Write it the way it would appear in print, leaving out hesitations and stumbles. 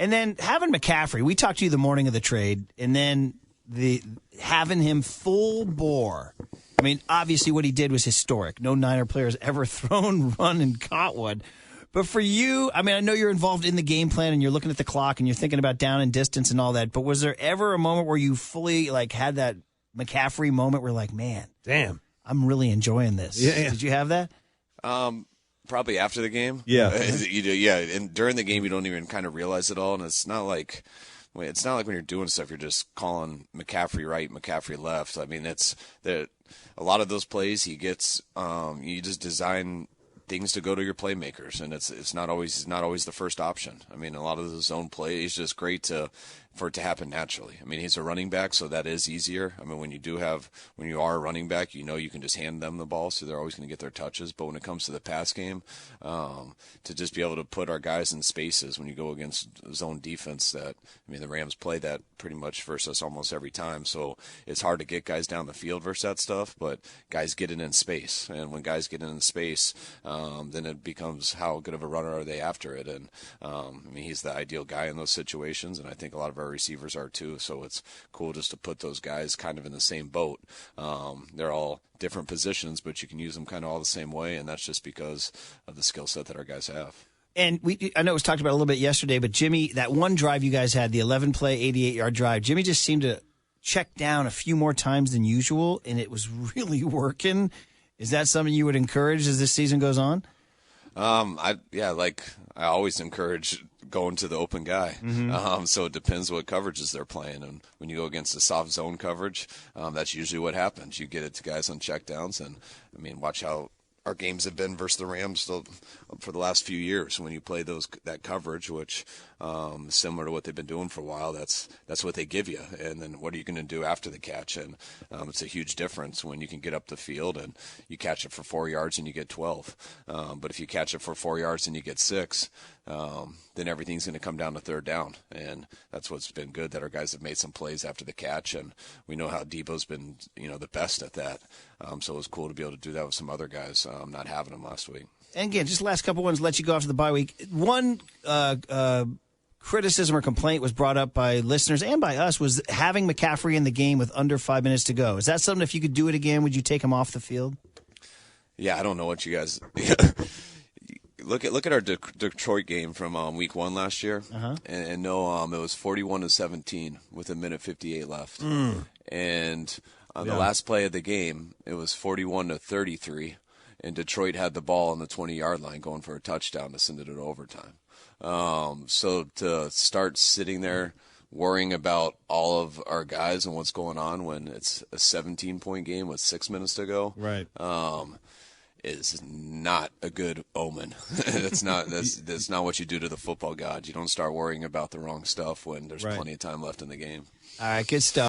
And then having McCaffrey, we talked to you the morning of the trade, and then having him full bore. I mean, obviously what he did was historic. No Niner player has ever thrown, run, and caught one. But for you, I mean, I know you're involved in the game plan and you're looking at the clock and you're thinking about down and distance and all that. But was there ever a moment where you fully had that McCaffrey moment where man, damn, I'm really enjoying this? Yeah. Did you have that? Probably after the game. Yeah. You do, yeah. And during the game, you don't even kind of realize it all. And it's not like when you're doing stuff, you're just calling McCaffrey right, McCaffrey left. I mean, a lot of those plays he gets, you just design things to go to your playmakers, and it's not always the first option. I mean, a lot of the zone play is just great for it to happen naturally. I mean, he's a running back, so that is easier. I mean, when you are a running back, you can just hand them the ball, so they're always going to get their touches. But when it comes to the pass game, to just be able to put our guys in spaces when you go against zone defense, the Rams play that pretty much versus us almost every time. So it's hard to get guys down the field versus that stuff, but guys get it in space, and when guys get it in space, then it becomes how good of a runner are they after it. And he's the ideal guy in those situations, and I think a lot of our receivers are too. So it's cool just to put those guys kind of in the same boat. They're all different positions, but you can use them kind of all the same way, and that's just because of the skill set that our guys have. And I know it was talked about a little bit yesterday, but Jimmy, that one drive you guys had, the 11-play, 88-yard drive, Jimmy just seemed to check down a few more times than usual, and it was really working. Is that something you would encourage as this season goes on? I always encourage going to the open guy. Mm-hmm. So it depends what coverages they're playing. And when you go against the soft zone coverage, that's usually what happens. You get it to guys on checkdowns. And, watch how our games have been versus the Rams for the last few years. When you play that coverage, which is similar to what they've been doing for a while, that's what they give you. And then what are you going to do after the catch? And it's a huge difference when you can get up the field and you catch it for 4 yards and you get 12. But if you catch it for 4 yards and you get 6, then everything's going to come down to third down. And that's what's been good, that our guys have made some plays after the catch. And we know how Debo's been, the best at that. So it was cool to be able to do that with some other guys, not having them last week. And again, just the last couple ones, let you go after the bye week. One criticism or complaint was brought up by listeners and by us was having McCaffrey in the game with under 5 minutes to go. Is that something, if you could do it again, would you take him off the field? Yeah, I don't know what you guys look at our Detroit game from week 1 last year, and no, it was 41-17 with 1:58 left, and on the last play of the game, it was 41-33, and Detroit had the ball on the 20-yard line going for a touchdown to send it to overtime. So to start sitting there worrying about all of our guys and what's going on when it's a 17-point game with 6 minutes to go, right? Is not a good omen. That's not what you do to the football god. You don't start worrying about the wrong stuff when there's plenty of time left in the game. All right, good stuff.